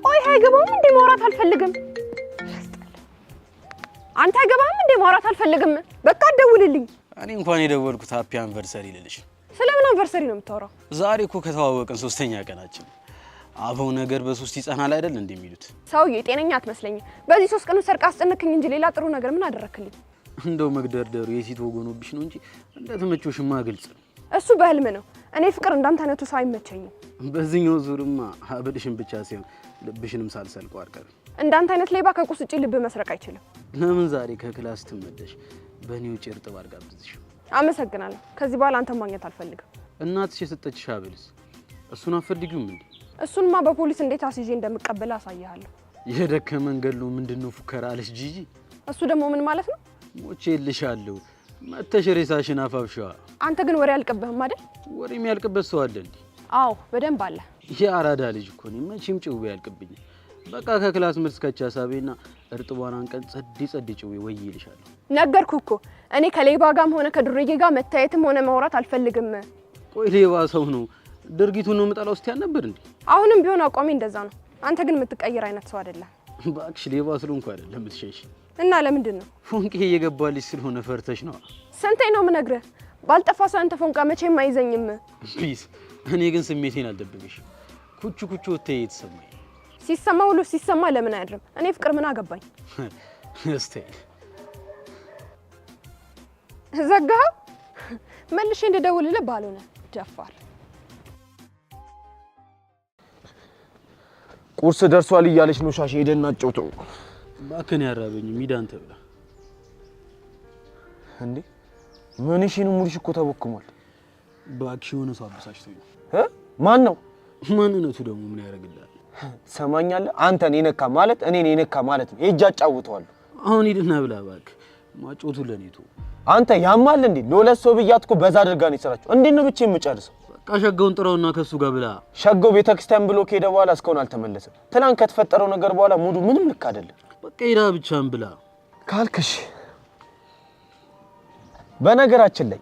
ቆይ አይገባም እንዴ ማውራት አልፈልግም አንተ አይገባም እንዴ ማውራት አልፈልግም በቃ ደውልልኝ እኔ እንኳን የደወልኩት ሃፒ አንቨርሰሪ ልልሽ ስለምን አንቨርሰሪ ነው የምታወራው ዛሬ እኮ ከተዋወቅን 3ኛ ቀናችን አበው ነገር በሶስት ይጻናል አይደል እንደሚሉት ሰውዬ ጤነኛ አትመስለኝም በዚህ 3 ቀን ሰርቃ አስጨነከኝ እንጂ ሌላ ጥሩ ነገር ምን አደረክልኝ እንደው መግደርደሩ የሲት ወገኖብሽ ነው እንጂ እንደተመቾሽማ ግልጽ ነው እሱ በህልም ነው እኔ ፍቅር እንዳንተ አይነቱ ሰው አይመቸኝም በዚህኛው ዙርማ አብድሽን ብቻ ሳይሆን ልብሽንም ሳልሰልቀው አልቀርም እንዳንተ አይነት ሌባ ከቁስ ውጪ ልብ መስረቅ አይችልም ለምን ዛሬ ከክላስ ትመደሽ በኔው ጭርጥ ባርጋብዝሽ አመሰግናለሁ ከዚህ በኋላ አንተ ማግኘት አልፈልግም እናትሽ የሰጠችሽ አብልስ እሱን አፈልጊው ምን እሱንማ በፖሊስ እንዴት አስይዤ እንደምቀበል አሳያለሁ የደከመን ገሎ ምንድነው ፉከራ አለሽ ጂጂ እሱ ደግሞ ምን ማለት ነው ሞቼልሻለሁ መተሽ ሬሳሽን አፋብሽዋ አንተ ግን ወሬ አልቀበህም አይደል ወሬ የሚያልቅበት ሰው አለ እንዴ አዎ በደንብ አለ የአራዳ ልጅ እኮ ነኝ መቼም ጭው ያልቅብኝ በቃ ከክላስ መልስ ከቻሳቤና እርጥቧን አንቀን ጸዲ ጭው ወይ ይልሻለሁ ነገርኩ እኮ እኔ ከሌባ ጋርም ሆነ ከዱርዬ ጋር መታየትም ሆነ ማውራት አልፈልግም ቆይ ሌባ ሰው ነው ድርጊቱን ነው መጣላው እስቲ ያነበር እንዴ አሁንም ቢሆን አቋሚ እንደዛ ነው አንተ ግን የምትቀየር አይነት ሰው አይደለም ባክሽ ሌባ ስለሆንኩ አይደለም ልትሸሽ እና ለምንድን ነው ፎንቄ እየገባልሽ ስለሆነ ፈርተሽ ነው ስንቴ ነው ምነግርህ ባልጠፋ ሳንተ ፎንቃ መቼም አይዘኝም ፕሊዝ እኔ ግን ስሜቴን አልደብቅሽ ኩቹ ወተይ የተሰማኝ ሲሰማ ሁሉ ሲሰማ ለምን አይደርም እኔ ፍቅር ምን አገባኝ እስቲ ዘጋው መልሼ እንደደውልልህ ባልሆነ ጀፋር ቁርስ ደርሷል እያለች ነው ሻሽ ሄደና ጨውተው ባከን ያራበኝ ሚዳን ተብላ እንዴ ምን እሺ ነው ሙልሽ እኮ ተቦክሟል ባክሽ ሆነ ሰው አብሳሽቶኝ ማን ነው ማንነቱ ደግሞ ምን ያረጋግላል ሰማኛለህ አንተን የነካ ማለት እኔን የነካ ማለት ነው ሄጃ ጫውተዋል አሁን ሂድና ብላ ባክ ማጮቱ ለኔቱ አንተ ያማል እንዴ ለሁለት ሰው ብያት እኮ በዛ አድርጋ ነው ይሰራችሁ እንዴት ነው ብቻ የምጨርሰው በቃ ሸጋውን ጥራውና ከሱ ጋር ብላ ሸጋው ቤተክርስቲያን ብሎ ከሄደ በኋላ እስካሁን አልተመለሰም ትናንት ከተፈጠረው ነገር በኋላ ሙዱ ምንም ልክ አይደለም በቃ ሄዳ ብቻን ብላ ካልክሽ በነገራችን ላይ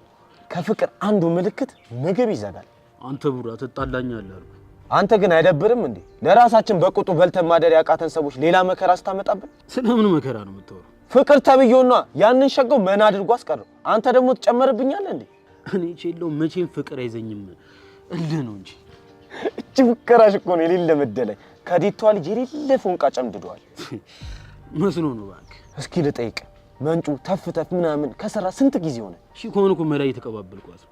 ከፍቅር አንዱ ምልክት ምግብ ይዘጋል አንተ ቡራ ተጣላኛለህ አልኩ አንተ ግን አይደብርም እንዴ ለራሳችን በቁጡ በልተን ማደር ያቃተን ሰዎች ሌላ መከራ አስታመጣብን ስለምን መከራ ነው የምትወራው ፍቅር ተብዮና ያንን ሸጋው ምን አድርጎ አስቀረው አንተ ደግሞ ትጨመርብኛለህ እንዴ እኔ ቼለው መቼም ፍቅር አይዘኝም እንደ ነው እንጂ እቺ ፍቅራሽ እኮ ነው የሌለ መደለኝ ከዲቷ ልጅ የሌለ ፎንቃ ጨምድዷል መስሎ ነው ባክ እስኪ ልጠይቅ መንጩ ተፍ ምናምን ከሰራ ስንት ጊዜ ሆነ እሺ ኮን እኮ መላይ ተቀባበልኳት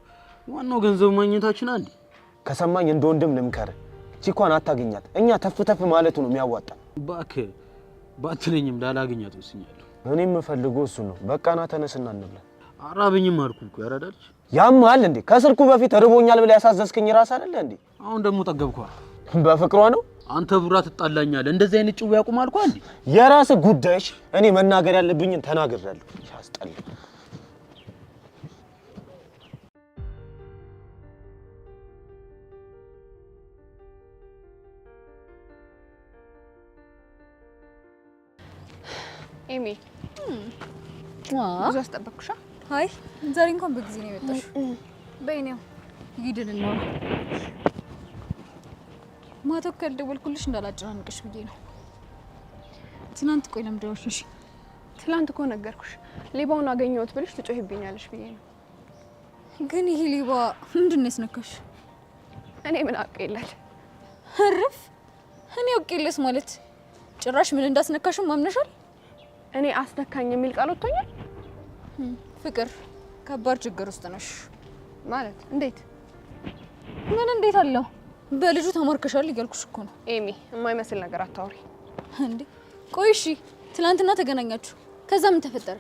ዋናው ገንዘብ ማግኘታችን አንዴ ከሰማኝ እንደ ወንድም ልምከር ቺኳን አታገኛት እኛ ተፍ ማለቱ ነው የሚያዋጣ ባክ ባትለኝም ላላገኛት ወስኛለሁ እኔም የምፈልገው እሱ ነው በቃና ተነስና እንብላ አራብኝም አልኩ እኮ ያራዳልሽ ያማል እንዴ ከስርኩ በፊት ርቦኛል ብለ ያሳዘዝከኝ ራስ አይደለ እንዴ አሁን ደግሞ ጠገብኳ በፍቅሯ ነው አንተ ቡራ ትጣላኛለህ እንደዚህ አይነት ጭው ያቁም አልኩ አንዴ የራስ ጉዳይሽ እኔ መናገር ያለብኝን ተናግሬያለሁ ያስጠላ ኤሚ ብዙ አስጠበቅኩሽ አይ ዛሬ እንኳን በጊዜ ነው የመጣሽው በእኔው ይድልና ማታ ካልደወልኩልሽ እንዳላጨናንቅሽ ብዬ ነው ትናንት ቆይ ለምን ደወልሽ ትናንት እኮ ነገርኩሽ ሌባውን አገኘሁት ብለሽ ትጮህብኛለሽ ብዬ ነው ግን ይሄ ሌባ ምንድነው ያስነካሽ እኔ ምን አውቄላል አረፍ እኔ አውቄለስ ማለት ጭራሽ ምን እንዳስነካሽ ማምነሻል እኔ አስነካኝ የሚል ቃል ወጥቶኛል ፍቅር ከባድ ችግር ውስጥ ነሽ ማለት እንዴት ምን እንዴት አለው በልጁ ተማርከሻል ይገልኩሽ እኮ ነው ኤሚ የማይመስል ነገር አታውሪ እንዴ ቆይ እሺ ትናንትና ተገናኛችሁ ከዛ ምን ተፈጠረ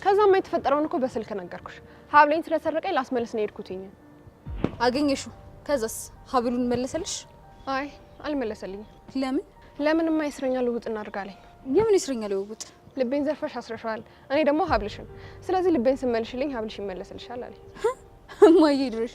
ከዛማ የተፈጠረውን እኮ በስልክ ነገርኩሽ ሀብሌን ስለሰረቀኝ ላስመልስ ነው የሄድኩትኝ አገኘሽው ከዛስ ሀብሉን መለሰልሽ አይ አልመለሰልኝም ለምን የማይስረኛ ልውጥ እናርጋለኝ የምን ይስረኛ ልውጥ ልቤን ዘርፈሽ አስረሻል እኔ ደግሞ ሀብልሽን ስለዚህ ልቤን ስመልሽልኝ ሀብልሽ ይመለስልሻል አለኝ ማዬ ድረሽ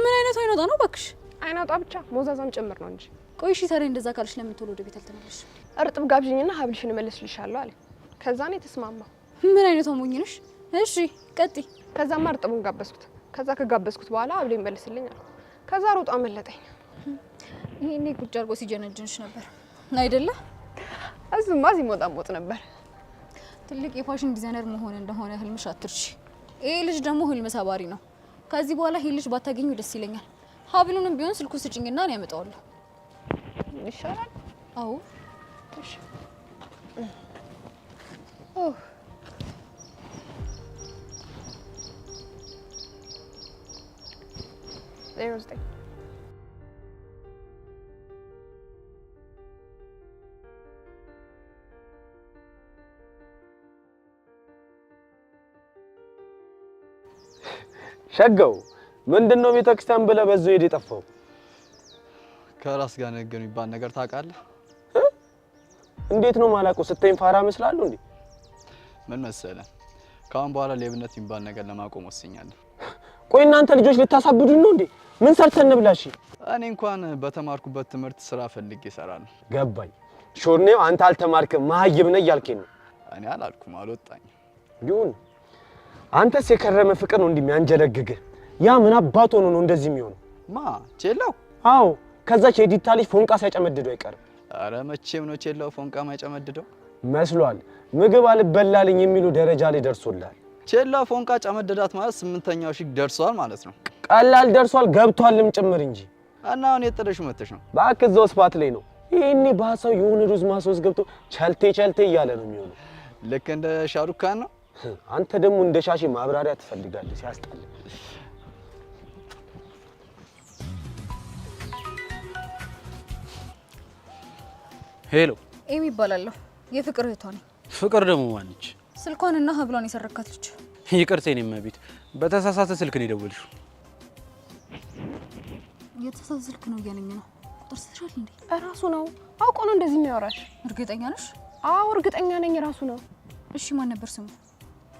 ምን አይነት አይናውጣ ነው ባክሽ አይናውጣ ብቻ ሞዛዛም ጭምር ነው እንጂ ቆይ እሺ ታዲያ እንደዛ ካልሽ ለምን ቶሎ ወደ ቤት አልተመለሽ እርጥብ ጋብዥኝና ሀብልሽን እመልስልሻለሁ አለኝ ከዛ ነው የተስማማው ምን አይነት አሞኝ ነሽ እሺ ቀጥይ ከዛማ እርጥቡን ጋበዝኩት ከዛ ከጋበዝኩት በኋላ ሀብሌን መልስልኝ አለ ከዛ ሮጦ አመለጠኝ ይሄኔ ቁጭ አድርጎ ሲጀነጅንሽ ነበር አይደለ? እሱማ ሲሞጣሞጥ ነበር። ትልቅ የፋሽን ዲዛይነር መሆን እንደሆነ ህልምሽ አትርሺ። ይሄ ልጅ ደግሞ ህልም ሰባሪ ነው። ከዚህ በኋላ ይሄ ልጅ ባታገኙ ደስ ይለኛል። ሀብሉንም ቢሆን ስልኩ ስጭኝና ነው ያመጣዋለሁ። ይሻላል? አዎ። እሺ። ዜሮ 9 ሸጋው ምንድነው ቤተክርስቲያን ብለህ በዛው ሄድ የጠፋው? ከራስ ጋር ነገሩ የሚባል ነገር ታውቃለህ? እንዴት ነው ማላውቀው? ስተኝ ፋራ መስላለሁ እንዴ? ምን መሰለህ? ካሁን በኋላ ሌብነት የሚባል ነገር ለማቆም ወስኛለሁ። ቆይ እናንተ ልጆች ልታሳብዱኝ ነው እንዴ? ምን ሰርተን ብላሽ? እኔ እንኳን በተማርኩበት ትምህርት ስራ ፈልጌ እሰራለሁ። ገባኝ። ሾርኔው አንተ አልተማርክም መሀይብ ነህ እያልከኝ ነው? እኔ አላልኩም፣ አልወጣኝም። ይሁን አንተስ የከረመ ፍቅር ነው እንደሚያንጀለግግህ። ያ ምን አባቶ ነው እንደዚህ የሚሆነው? ማ ቼላው? አዎ ከዛች የዲታ ልጅ ፎንቃ ሳይጨመድደው አይቀርም። አረ መቼም ነው ቼላው ፎንቃ ማይጨመድደው መስሏል። ምግብ አልበላልኝ የሚሉ ደረጃ ላይ ደርሶላል። ቼላው ፎንቃ ጨመደዳት ማለት 8ኛው ሺህ ደርሷል ማለት ነው። ቀላል ደርሷል ገብቷልም ጭምር እንጂ። እና አሁን የጥለሽው መተሽ ነው? እባክህ እዛው ስፓት ላይ ነው። ይሄኔ ባሰው የሆነ ሩዝ ማሶስ ገብቶ ቸልቴ እያለ ነው የሚሆነው። ልክ እንደ ሻሩካን ነው። አንተ ደግሞ እንደ ሻሺ ማብራሪያ ትፈልጋለህ። ሲያስጠላ። ሄሎ ኤሚ ይባላለሁ። የፍቅር እህቷ ነኝ። ፍቅር ደግሞ ማንች? ስልኳንና ሀብሏን የሰረካት ልጅ። ይቅርታ የኔ እመቤት፣ በተሳሳተ ስልክ ነው የደወልሽው። የተሳሳተ ስልክ ነው እያለኝ ነው። ቁጥር ስትሻል እንዴ? እራሱ ነው አውቆ ነው እንደዚህ የሚያወራሽ። እርግጠኛ ነሽ? አዎ እርግጠኛ ነኝ እራሱ ነው። እሺ ማን ነበር ስሙ?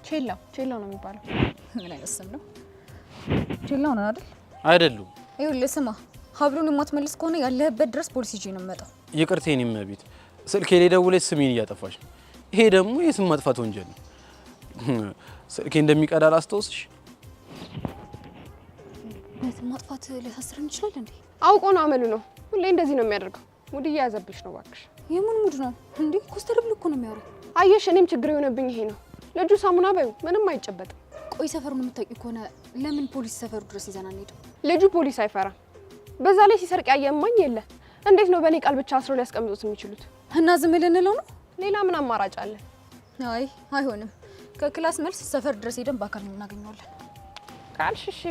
ቼላው ነው የሚባለው። ምን አይነት ስም ነው? ቼላው ነው አይደል? አይደሉም። ይኸውልህ ስማ፣ ሀብሉን የማትመልስ ከሆነ ያለህበት ድረስ ፖሊስ ይዤ ነው የምመጣው። ይቅርታ የኔ እመቤት፣ ስልኬ ላይ ደውለሽ ስሜን እያጠፋሽ ነው። ይሄ ደግሞ የስም ማጥፋት ወንጀል ነው። ስልኬ እንደሚቀዳ ላስታውስሽ። በስም ማጥፋት ሊያሳስረን ይችላል እንዴ? አውቆ ነው፣ አመሉ ነው። ሁሌ እንደዚህ ነው የሚያደርገው። ሙድ እየያዘብሽ ነው እባክሽ። የምን ሙድ ነው እንዴ? ኮስተር ብሎ እኮ ነው የሚያወራው። አየሽ፣ እኔም ችግር የሆነብኝ ይሄ ነው። ልጁ ሳሙና በይው ምንም አይጨበጥም። ቆይ ሰፈሩን የምታውቂው ከሆነ ለምን ፖሊስ ሰፈሩ ድረስ ይዘና እንሄደው? ልጁ ፖሊስ አይፈራም። በዛ ላይ ሲሰርቅ ያየማኝ የለ። እንዴት ነው በእኔ ቃል ብቻ አስረው ሊያስቀምጡት የሚችሉት? እና ዝም ልንለው ነው? ሌላ ምን አማራጭ አለ? አይ አይሆንም። ከክላስ መልስ ሰፈር ድረስ ሄደን በአካል እናገኘዋለን። ካልሽ እሺ።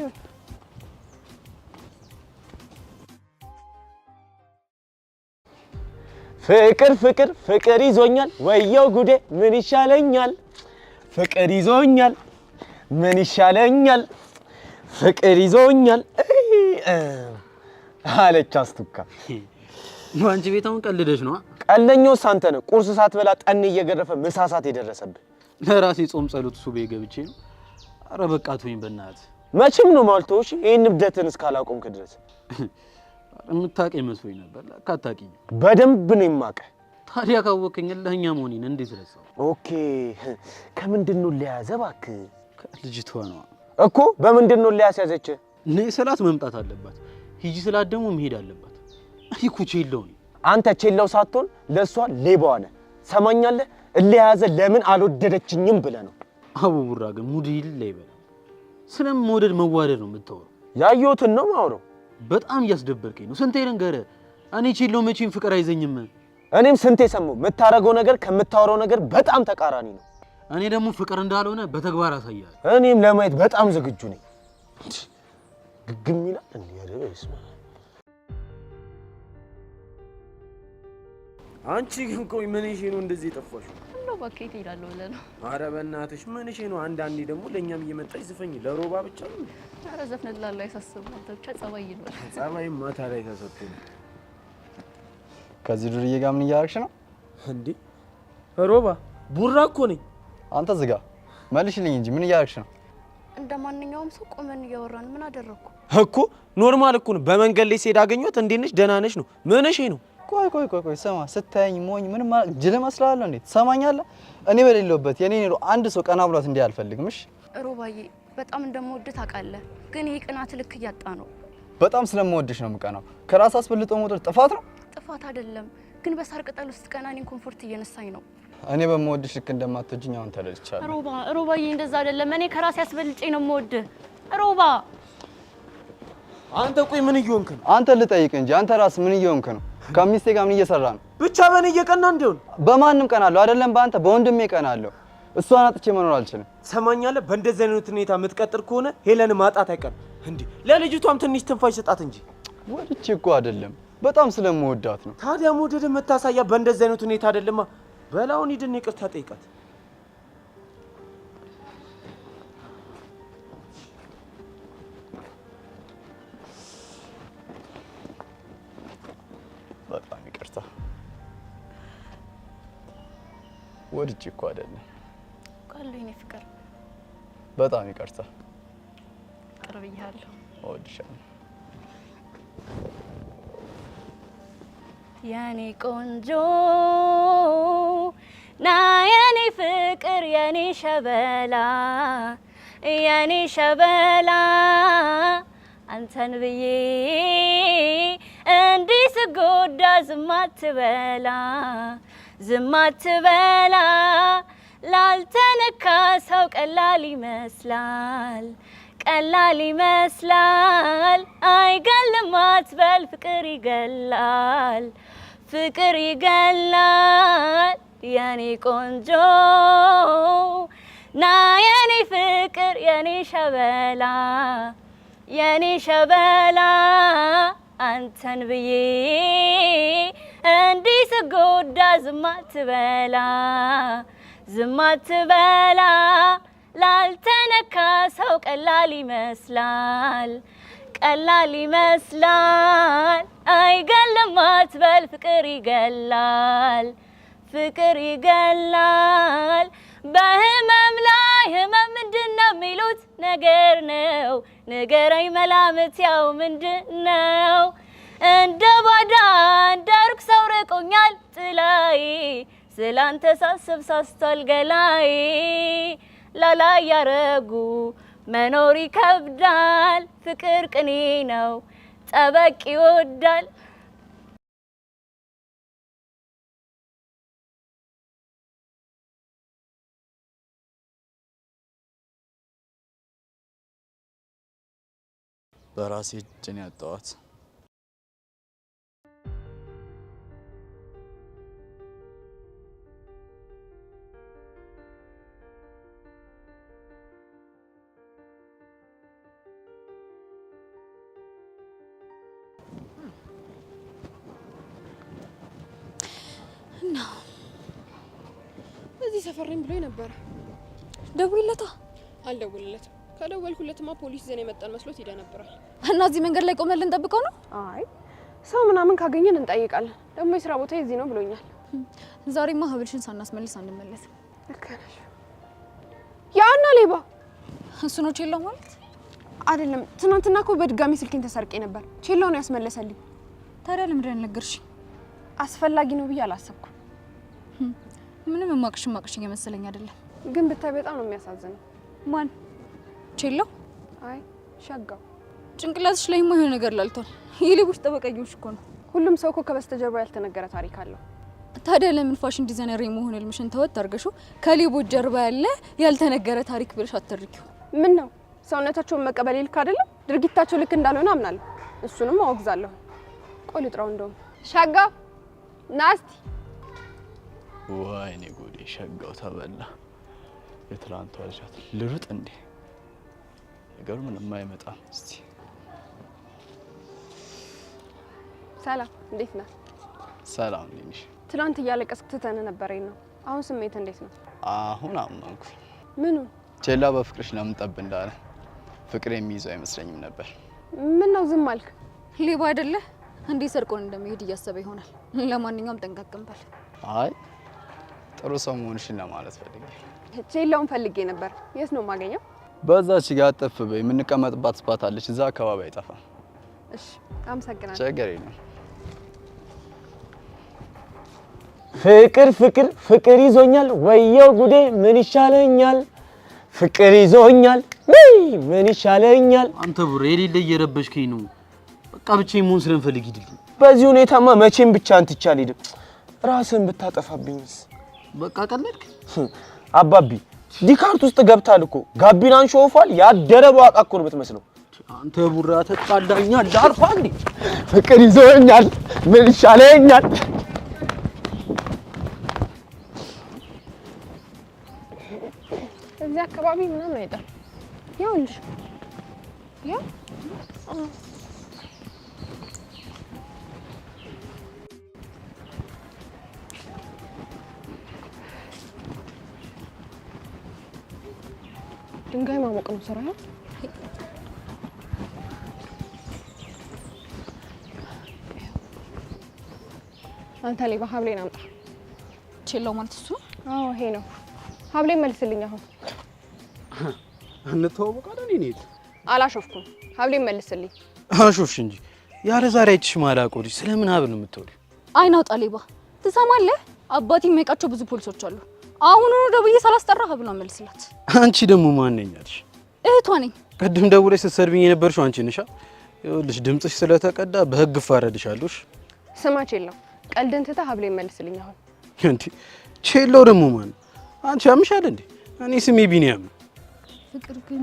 ፍቅር ይዞኛል ወየው ጉዴ ምን ይሻለኛል? ፍቅር ይዞኛል ምን ይሻለኛል? ፍቅር ይዞኛል አለች አስቱካ። አንቺ ቤት አሁን ቀልደሽ ነው? ቀለኛው አንተ ነህ። ቁርስ ሳትበላ ጠን እየገረፈ ምሳሳት የደረሰብህ። ለራሴ ጾም ጸሎት ሱቤ ገብቼ ነው። አረ በቃ ተወኝ በእናትህ። መቼም ነው ማልቶሽ ይሄን እብደትን እስካላቆምክ ድረስ። የምታውቀኝ መስሎኝ ነበር። ለካ አታውቂኝም። በደንብ ነው የማውቅህ። ታዲያ ካወቅኝ ለኛ መሆኔን እንዴት ረሳው? ኦኬ ከምንድን ነው ሊያዘ? እባክህ ከልጅቷ ነው እኮ። በምንድን ነው ሊያስያዘች? ነይ ስላት መምጣት አለባት፣ ሂጂ ስላት ደግሞ መሄድ አለባት። አይ እኮ ቼላው ነኝ። አንተ ቼላው ሳትሆን ለሷ ሌባዋ ነህ። ሰማኛለህ? እልያዘ ለምን አልወደደችኝም ብለህ ነው። አቡ ቡራ ግን ሙድ ይል ይበል። ስለመውደድ መዋደድ ነው የምታወራው? ያየሁትን ነው ማውራው። በጣም እያስደበርከኝ ነው። ስንቴ ልንገርህ፣ እኔ ቼላው መቼም ፍቅር አይዘኝም። እኔም ስንቴ ሰማሁ። የምታረገው ነገር ከምታወራው ነገር በጣም ተቃራኒ ነው። እኔ ደግሞ ፍቅር እንዳልሆነ በተግባር አሳያለሁ። እኔም ለማየት በጣም ዝግጁ ነኝ። ግግም ይላል እንዴ? ያደረስ አንቺ ግን ቆይ ምን እሺ ነው እንደዚህ የጠፋሽው? እንደው ባኬት ሄዳለሁ ብለህ ነው? ኧረ በእናትሽ ምን እሺ ነው? አንዳንዴ ደግሞ ለኛም እየመጣች ዝፈኝ። ለሮባ ብቻ ነው? ኧረ ዘፍንልሃለሁ፣ አይሳስብም። አንተ ብቻ ጸባይ ይኖር። ጸባይ ማታ ላይ ተሰጥቶኝ። ከዚህ ዱርዬ ጋር ምን እያደረግሽ ነው እንዴ? ሮባ ቡራ እኮ ነኝ። አንተ ዝጋ መልሽልኝ እንጂ ምን እያደረግሽ ነው? እንደማንኛውም ሰው ቆመን እያወራን ምን አደረኩ እኮ ኖርማል እኮ ነው። በመንገድ ላይ ሲሄድ አገኘኋት። እንዴት ነሽ? ደህና ነሽ ነው? ምን እሺ ነው? ቆይ ስማ፣ ስታየኝ ሞኝ ምን ጅል እመስላለሁ እንዴ? ትሰማኛለህ? እኔ በሌለሁበት የኔ ነው አንድ ሰው ቀና ብሏት እንዲህ አልፈልግም። እሺ ሮባዬ፣ በጣም እንደምወድህ ታውቃለህ፣ ግን ይሄ ቅናት ልክ እያጣ ነው። በጣም ስለምወድሽ ነው የምቀናው። ከራስ አስበልጦ መውደድ ጥፋት ነው? ጥፋት አይደለም፣ ግን በሳር ቅጠል ውስጥ ቀና እኔን ኮምፎርት እየነሳኝ ነው። እኔ በምወድሽ ልክ እንደማትወጂኝ አሁን ተረድቻለሁ። ሮባዬ እንደዛ አይደለም። እኔ ከራሴ አስበልጬ ነው የምወድህ ሮባ። አንተ ቆይ ምን እየሆንክ ነው? አንተ ልጠይቅ እንጂ አንተ ራስ ምን እየሆንክ ነው? ከሚስቴ ጋር ምን እየሰራ ነው? ብቻ በእኔ እየቀና እንደሆነ በማንም ቀናለሁ አይደለም፣ በአንተ በወንድሜ ቀናለሁ። እሷን አጥቼ መኖር አልችልም። ሰማኛለህ? በእንደዚህ አይነት ሁኔታ የምትቀጥል ከሆነ ሄለን ማጣት አይቀርም። እንዴ ለልጅቷም ትንሽ ትንፋሽ ሰጣት እንጂ። ወድቼ እኮ አይደለም፣ በጣም ስለምወዳት ነው። ታዲያ መውደድ መታሳያ በእንደዚህ አይነት ሁኔታ አይደለማ። በላውን ሂድና ይቅርታ ጠይቃት። በጣም ይቅርታ። ወድጄ እኮ አይደለም። ቃሉ የኔ ፍቅር በጣም ይቅርታ። ቅርብ ይያለሁ። እወድሻለሁ የኔ ቆንጆ ና የኔ ፍቅር የኔ ሸበላ የኔ ሸበላ አንተን ብዬ እንዲህ ስጎዳ ዝም አትበላ ዝም አትበላ ላልተነካ ሰው ቀላል ይመስላል ቀላል ይመስላል አይገልም አትበል ፍቅር ይገላል ፍቅር ይገላል የኔ ቆንጆ ና የኔ ፍቅር የኔ ሸበላ የኔ ሸበላ አንተን ብዬ እንዲህ ስጎዳ ዝም አትበላ ዝም አትበላ ላልተነካ ሰው ቀላል ይመስላል ቀላል ይመስላል አይገልም አትበል ፍቅር ይገላል ፍቅር ይገላል በህመም ላይ ህመም ምንድነው የሚሉት ነገር ነው ንገረኝ መላምት ያው ምንድነው እንደ ባዳ እንደ ሩቅ ሰው ርቆኛል ጥላዬ ስላንተ ሳስብ ሳስቷል ገላዬ ላላ ያረጉ መኖር ይከብዳል ፍቅር ቅኔ ነው ጠበቅ ይወዳል በራሴ እጅ ነው ያጣኋት። እዚህ ሰፈረኝ ብሎ ነበር። ደውይለታ። አልደውልለትም። ከደወልኩለትማ ፖሊስ ዘኔ መጣን መስሎት ሄደ ነበር። እና እዚህ መንገድ ላይ ቆመን ልንጠብቀው ነው? አይ ሰው ምናምን ካገኘን እንጠይቃለን። ደግሞ የስራ ቦታ እዚህ ነው ብሎኛል። ዛሬማ ሀብልሽን ሳናስመልስ አንመለስ። እከራሽ ያና ሌባ እሱ ነው ቼላው ማለት አይደለም። ትናንትና እኮ በድጋሚ ስልኬን ተሰርቄ ነበር። ቼላው ነው ያስመለሰልኝ። ታዲያ ለምንድን ነው ነገርሽኝ? አስፈላጊ ነው ብዬ አላሰብኩም። ምንም ማቅሽ እየመሰለኝ አይደለም። ግን ብታይ በጣም ነው የሚያሳዝነው። ማን? ቼላው? አይ ሸጋው። ጭንቅላትሽ ላይ የሆነ ነገር ላልቷል። የሌቦች ጠበቀኞች እኮ ነው። ሁሉም ሰው እኮ ከበስተጀርባ ያልተነገረ ታሪክ አለው። ታዲያ ለምን ፋሽን ዲዛይነር የመሆን ህልምሽን ተወት አድርገሽው ከሌቦች ጀርባ ያለ ያልተነገረ ታሪክ ብለሽ አትተርኪው? ምን ነው ሰውነታቸውን መቀበል ልክ አይደለም? ድርጊታቸው ልክ እንዳልሆነ አምናለሁ። እሱንም አወግዛለሁ። ቆይ ልጥራው። እንደውም ሸጋው ናስቲ። ወይኔ ጉዴ! ሸጋው ተበላ። የትላንቷ ልጃት ልሩጥ እንዴ? ነገሩ ምንም አይመጣም። እስቲ ሰላም፣ እንዴት ነህ? ሰላም ነሽ? ትናንት እያለቀስክ ትተን ነበረኝ ነው። አሁን ስሜት እንዴት ነው? አሁን አመንኩ። ምኑ? ቼላ በፍቅርሽ ለምን ጠብ እንዳለ ፍቅር የሚይዘው አይመስለኝም ነበር። ምን ነው ዝም አልክ? ሌባ አይደለ እንዴ? ሰርቆን እንደሚሄድ እያሰበ ይሆናል። ለማንኛውም ጠንቀቅም በል። አይ ጥሩ ሰው መሆንሽን ለማለት ፈልጌ። ቼላውን ፈልጌ ነበር። የት ነው የማገኘው? በዛች ጋር አጠፍ በይ። የምንቀመጥባት ስፓት አለች፣ እዛ አካባቢ አይጠፋም። እሺ፣ አመሰግናለሁ። ችግር የለም። ፍቅር ፍቅር ፍቅር ይዞኛል፣ ወየው ጉዴ ምን ይሻለኛል? ፍቅር ይዞኛል፣ ምን ይሻለኛል? አንተ ቡሬ የሌለ እየረበሽከኝ ነው። በቃ ብቻዬን መሆን ስለምፈልግ ሂድልኝ። በዚህ ሁኔታማ መቼም ብቻ አንተ አልሄድም። ራስህን ብታጠፋብኝስ? በቃ ቀለድክ አባቢ። ዲካርት ውስጥ ገብታል እኮ ጋቢናን ሾፋል። ያደረ በዋቃ እኮ ነው የምትመስለው። አንተ ቡራ ተጣላኛል ዳርፋ እንዴ ፍቅር ይዞኛል። ምን ይሻለኛል? እዚህ አካባቢ ምናምን አይደል? ያውልሽ ያ ድንጋይ ማሞቅ ነው ስራ። አንተ ላይ በሀብሌን አምጣ። ቼላው ማለት እሱ? አዎ ይሄ ነው። ሀብሌን መልስልኝ አሁን። እንተዋወቃለን እኔት አላሾፍኩም። ሀብሌን መልስልኝ። አሾፍሽ እንጂ ያለ ዛሬ አይችሽ ማላቆሪ ስለምን ሀብል ነው የምትወሪው? አይናውጣ ሌባ ትሰማለህ? አባቴ የሚያውቃቸው ብዙ ፖሊሶች አሉ። አሁን ደውዬ ሳላስጠራ ሀብሏ መልስላት። አንቺ ደግሞ ማን ነኝ አልሽ? እህቷ ነኝ። ቅድም ደውለሽ ስትሰርብኝ የነበርሽው አንቺ ነሻ? ይኸውልሽ ድምጽሽ ስለተቀዳ በህግ ፋረድሻለሽ። ስማች የለው ቀልድን ትተህ ሀብሌን መልስልኝ አሁን። እንዴ ቼላው ደግሞ ማን? አንቺ አምሻል እንዴ? እኔ ስሜ ቢኒያም ነው። ፍቅር ግን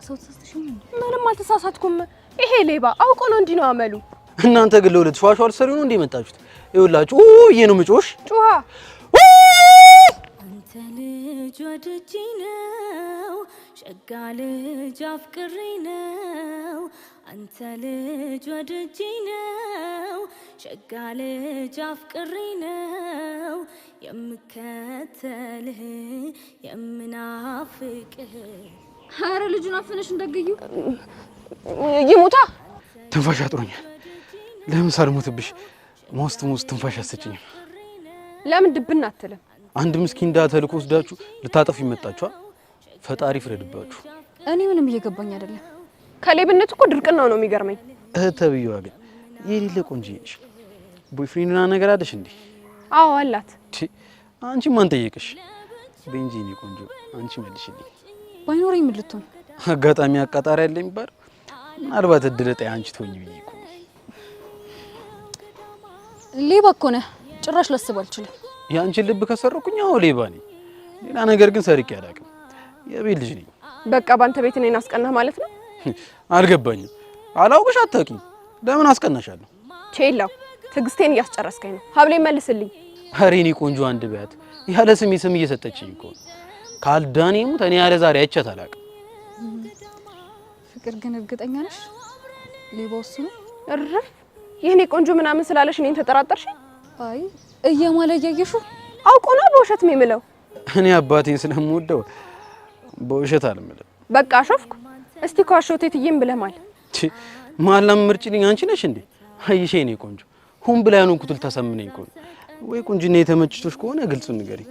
ሰው ተሳስተሽኝ እንዴ? ምንም አልተሳሳትኩም። ይሄ ሌባ አውቆ ነው እንዲህ ነው አመሉ። እናንተ ግን ለሁለት ሸዋሸዋ ልትሰሪው ነው እንዴ መጣችሁት? ይኸውላችሁ ነው ምጮሽ ጩሃ አንተ ልጅ ወድጄ ነው ሸጋ ልጅ አፍቅሬ ነው አንተ ልጅ ወድጄ ነው ሸጋ ልጅ አፍቅሬ ነው የምከተልህ የምናፍቅህ። ኧረ ልጁን አፈነሽ እንደገዩ ይሙታ። ትንፋሽ አጥሮኛል። ለምን ሳልሞትብሽ ሞስት ትንፋሽ አሰጭኝ። ለምን ድብና አትልም? አንድ ምስኪን ዳ ተልኮ ወስዳችሁ ልታጠፉ ይመጣችኋል። ፈጣሪ ፍረድባችሁ። እኔ ምንም እየገባኝ አይደለም። ከሌብነት እኮ ድርቅናው ነው የሚገርመኝ። እህት ተብዬዋ ግን የሌለ ቆንጆ ነሽ። ቦይፍሬንድና ነገር አለሽ እንዴ? አዎ አላት። አንቺ ማን ጠየቅሽ? ቤንጂ እኔ ቆንጆ አንቺ መልሽልኝ። ባይኖረኝ ምን ልትሆን? አጋጣሚ አቃጣሪ ያለ የሚባል ምናልባት እድል ጣይ አንቺ ትሆኚ ብዬ እኮ። ሌባ እኮ ነህ። ጭራሽ ላስብ አልችልም። የአንቺን ልብ ከሰረኩኝ አዎ ሌባ ነኝ። ሌላ ነገር ግን ሰርቄ አላውቅም። የቤት ልጅ ነኝ። በቃ ባንተ ቤት እኔን አስቀናህ ማለት ነው? አልገባኝም። አላውቅሽ አታውቂኝ። ለምን አስቀናሻለሁ? ቼላው ትዕግስቴን እያስጨረስከኝ ነው። ሀብሌን መልስልኝ። ኧረ እኔ ቆንጆ አንድ ቢያት ያለ ስሜ ስም እየሰጠችኝ እኮ ካልዳኔ ሙት እኔ ያለ ዛሬ አይቻት አላውቅም። ፍቅር ግን እርግጠኛ ነሽ ሌባው እሱ ነው? እረፍ። የኔ ቆንጆ ምናምን ስላለሽ እኔን ተጠራጠርሽ? አይ እየማለ እያየሽው አውቆ ነው በውሸት ነው የሚለው። እኔ አባቴን ስለምወደው በውሸት አልምልም። በቃ አሾፍኩ። እስቲ ከዋሾቴ ትይም ብለህ ማል ማላም ምርጭልኝ አንቺ ነሽ እንዴ? አይሼ እኔ ቆንጆ ሁን ብላ ያኑን ኩትል ተሰምነኝ እኮ ወይ ቁንጅና የተመችቶሽ ከሆነ ግልጹን ንገሪ።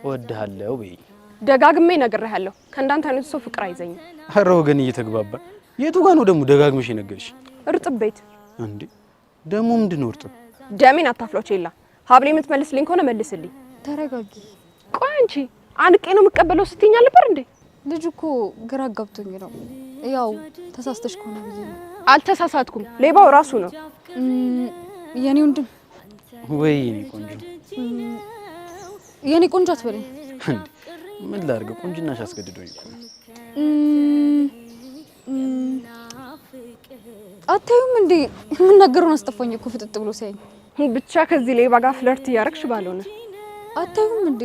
እወድሃለሁ በይ። ደጋግሜ ነግሬሃለሁ። ከእንዳንተ አይነት ሰው ፍቅር አይዘኝም። ኧረ ወገን እየተግባባ የቱ ጋር ነው ደግሞ ደጋግመሽ የነገርሽ? እርጥብ ቤት እንዴ ደግሞ ምንድነው እርጥብ? ደሜን አታፍሎች የላ ሀብሌ የምትመልስልኝ ከሆነ መልስልኝ። ተረጋጊ። ቆይ አንቺ አንቄ ነው የምቀበለው ስትይኝ አልነበር እንዴ? ልጅ እኮ ግራ አጋብቶኝ ነው። ያው ተሳስተሽ ከሆነ ብዬ ነው። አልተሳሳትኩም። ሌባው ራሱ ነው። የኔ ወንድም ወይ የኔ ቆንጆ የኔ ቆንጆ አትበለኝ እንዴ። ምን ላድርግ? ቁንጅናሽ አስገድዶኝ እኮ ነው። አታዩም እንዴ? የምናገረውን አስጠፋኝ እኮ ፍጥጥ ብሎ ሲያኝ። ብቻ ከዚህ ሌባ ጋር ፍለርት እያደረግሽ ባልሆነ። አታዩም እንዴ?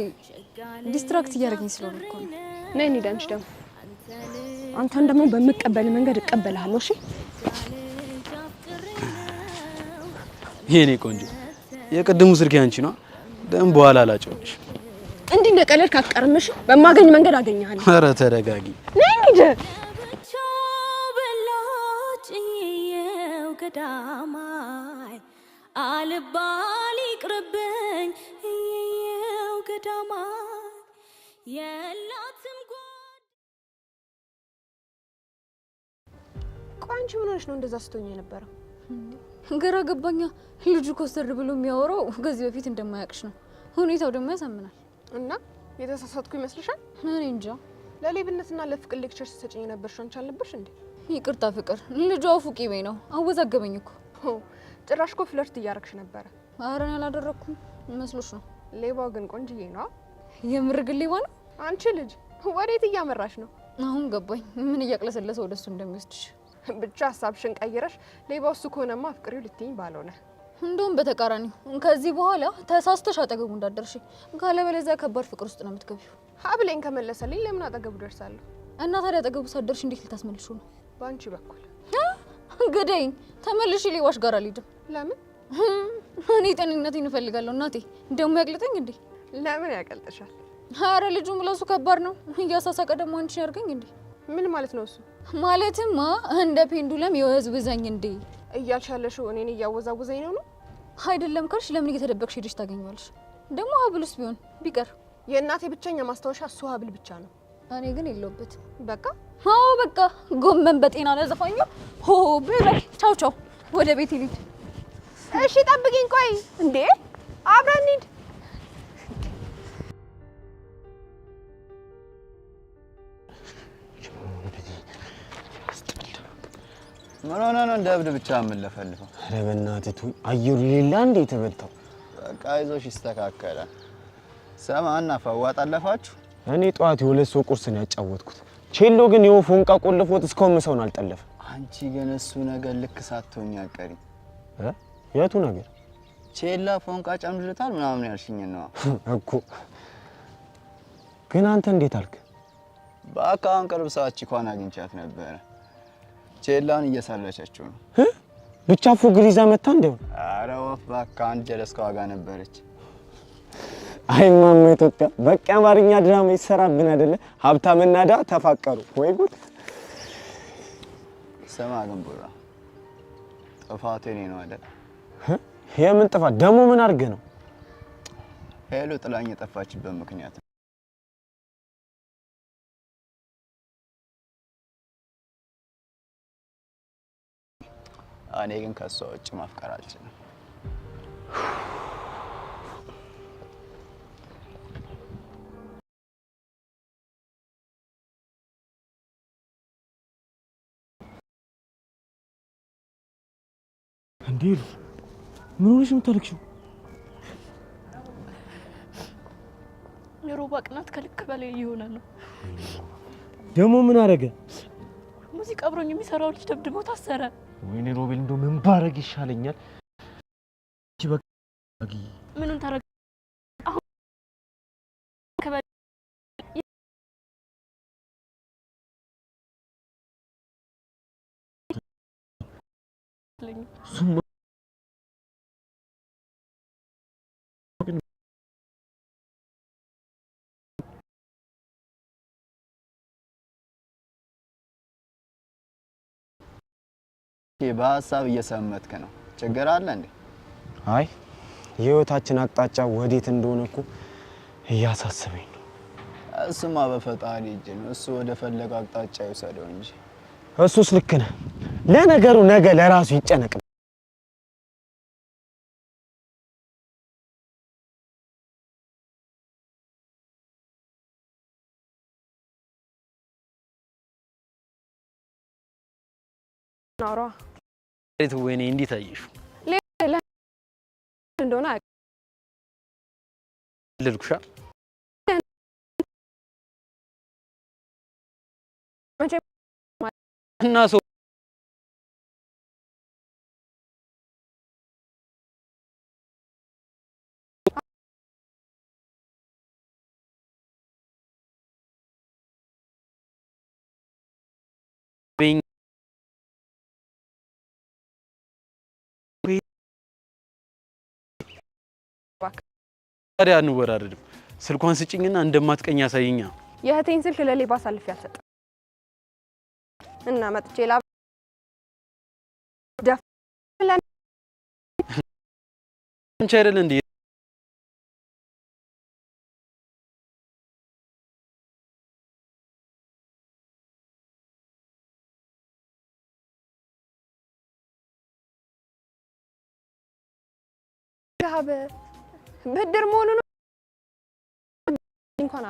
ዲስትራክት እያደረገኝ ስለሆነ እኮ ነው። ነይ እንሂድ። አንቺ ደግሞ አንተን ደግሞ በምቀበል መንገድ እቀበልሃለሁ። እሺ የኔ ቆንጆ የቅድሙ ስልክ አንቺ ነው። ደም በኋላ አላጨውሽ። እንዲህ እንደቀለድክ አትቀርምሽ። በማገኝ መንገድ አገኘሃለሁ። ኧረ ተረጋጊ። ነይ እንሂድ። በላጭየው ገዳማይ አልባል ይቅርብኝ የው ገዳማይ የላትም ቆይ አንቺ ምን ሆነሽ ነው እንደዛ ስትሆኝ የነበረው? ግራ ገባኛ። ልጁ ኮስተር ብሎ የሚያወራው ከዚህ በፊት እንደማያውቅሽ ነው። ሁኔታው ደግሞ ያሳምናል። እና የተሳሳትኩ ይመስልሻል? እኔ እንጃ። ለሌብነትና ለፍቅር ሌክቸር ስትሰጪኝ ነበርሽ አንቺ አልነበርሽ እንዴ? ይቅርታ ፍቅር ልጇ ፉቂ በይ ነው አወዛገበኝ እኮ። ጭራሽ እኮ ፍለርት እያረግሽ ነበረ። ኧረ እኔ አላደረኩም መስሎሽ ነው? ሌባው ግን ቆንጅዬ ነው። የምር ግን ሌባ ነው? አንቺ ልጅ ወዴት እያመራሽ ነው? አሁን ገባኝ ምን እያቅለሰለሰ ወደሱ እንደሚወስድሽ። ብቻ ሀሳብሽን ቀይረሽ ሌባው እሱ ከሆነማ አፍቅሪው ልትይኝ ባልሆነ። እንደውም በተቃራኒው ከዚህ በኋላ ተሳስተሽ አጠገቡ እንዳደርሽ፣ ካለበለዚያ ከባድ ፍቅር ውስጥ ነው የምትገቢው። ሀብሌን ከመለሰልኝ ለምን አጠገቡ ደርሳለሁ? እና ታዲያ አጠገቡ ሳትደርሽ እንዴት ልታስመልሹ ነው? በአንቺ በኩል ግደኝ፣ ተመልሽ ሌባሽ ጋር አልሄድም። ለምን? እኔ ጤንነቴን እፈልጋለሁ። እናቴ ደግሞ ያቅልጠኝ እንዴ? ለምን ያቀልጥሻል? ኧረ ልጁ ምላሱ ከባድ ነው። እያሳሳቀ ደግሞ አንቺን ያርገኝ እንዴ? ምን ማለት ነው እሱ? ማለትማ እንደ ፔንዱለም የወዝውዘኝ እንዴ እያልሽ ያለሽው እኔን እያወዛወዘኝ ነው? አይደለም ካልሽ ለምን እየተደበቅሽ ሄደሽ ታገኘዋለሽ? ደግሞ ሀብሉስ ቢሆን ቢቀር የእናቴ ብቸኛ ማስታወሻ እሱ ሀብል ብቻ ነው። እኔ ግን የለውበትም። በቃ አዎ በቃ ጎመን በጤና ለዘፋኙ ሆ በይ። ቻው ቻው፣ ወደ ቤት ልሂድ። እሺ ጠብቂኝ። ቆይ እንዴ አብረን እንሂድ። ምን ሆነ ነው እንደ እብድ ብቻ የምንለፈልፈው? ኧረ በእናትህ ተው፣ አየሩ ሌላ እንዴ ተበልተው። በቃ አይዞሽ ይስተካከላል። ሰማና ፈዋ ጠለፋችሁ? እኔ ጠዋት የሁለት ሰው ቁርስ ነው ያጫወትኩት። ቼሎ ግን የው ፎንቃ ቆልፎት እስካሁን ምሳውን አልጠለፈም። አንቺ ግን እሱ ነገር ልክ ሳትሆኝ አቀሪ። የቱ ነገር? ቼላ ፎንቃ ጨምድልታል ምናምን ያልሽኝ ነው እኮ። ግን አንተ እንዴት አልክ? በአካን ቅርብ ሰዓት ቺኳን አግኝቻት ነበረ። ቼላን እየሰለቸችው ነው። ብቻ ፉግር ይዛ መታ እንደው። ኧረ ወፍ በቃ አንድ ጀለስካ ዋጋ ነበረች። አይ ማማ ኢትዮጵያ በቃ አማርኛ ድራማ ይሰራብን አይደለ? ሀብታምና ድሃ ተፋቀሩ። ወይ ጉድ! ሰማ ግን ቡራ ጥፋቱ የኔ ነው አይደል? የምን ጥፋት ደግሞ? ምን አድርገህ ነው? ሄሎ ጥላኝ የጠፋችበት ምክንያት እኔ ግን ከሷ ውጭ ማፍቀር አልችልም። እንዴ ምን ሆነሽ ነው የምታለቅሽው? የሮባ ቅናት ከልክ በላይ እየሆነ ነው። ደግሞ ምን አደረገ? ሙዚቃ አብሮኝ የሚሰራው ልጅ ደብድቦ ታሰረ። ወይኔ ሮቤል እንደው ምን ባረግ ይሻለኛል? እቺ በቃ ምኑን ታረግ? አሁን በሀሳብ እየሰመትክ ነው። ችግር አለ እንዴ? አይ የህይወታችን አቅጣጫ ወዴት እንደሆነ እኮ እያሳሰበኝ ነው። እሱማ በፈጣሪ እጅ ነው። እሱ ወደ ፈለገው አቅጣጫ ይወሰደው እንጂ። እሱስ ልክ ነህ። ለነገሩ ነገ ለራሱ ይጨነቅ። ናራ ወይኔ እንዴት አየሽው? እንደሆነ ልልኩሻ እና ሰው ታዲያ አንወራረድም። ስልኳን ስጭኝና እንደማትቀኝ ያሳየኛ። የእህቴን ስልክ ለሌባ አሳልፌ አልሰጥም እና መጥቼ ላ አንቺ አይደል እንዴ ብድር መሆኑ ነው እንኳን